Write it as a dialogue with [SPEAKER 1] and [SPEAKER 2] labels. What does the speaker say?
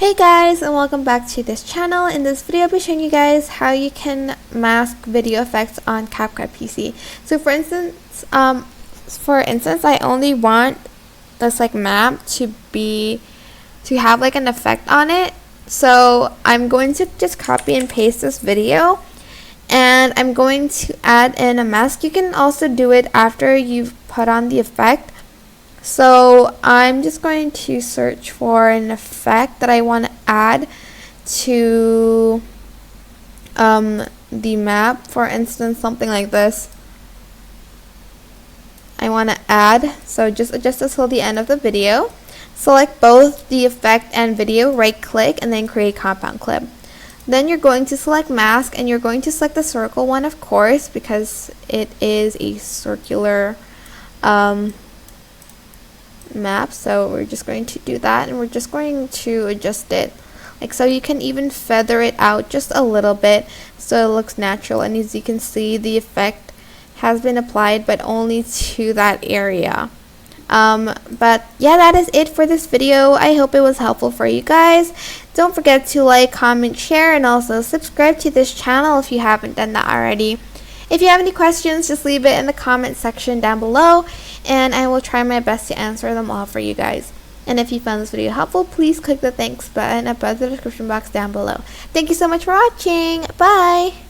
[SPEAKER 1] Hey guys, and welcome back to this channel. In this video I'll be showing you guys how you can mask video effects on CapCut PC. So for instance, I only want this map to have an effect on it. So I'm going to just copy and paste this video and I'm going to add in a mask. You can also do it after you've put on the effect. So I'm just going to search for an effect that I want to add to the map. For instance, something like this I want to add. So just adjust this till the end of the video. Select both the effect and video, right click, and then create compound clip. Then you're going to select mask and you're going to select the circle one, of course, because it is a circular map. So we're just going to do that and we're just going to adjust it like so. You can even feather it out just a little bit so it looks natural, and as you can see the effect has been applied but only to that area. But yeah, that is it for this video. I hope it was helpful for you guys. Don't forget to like, comment, share, and also subscribe to this channel if you haven't done that already. If you have any questions, just leave it in the comment section down below, and I will try my best to answer them all for you guys. And if you found this video helpful, please click the thanks button above the description box down below. Thank you so much for watching. Bye!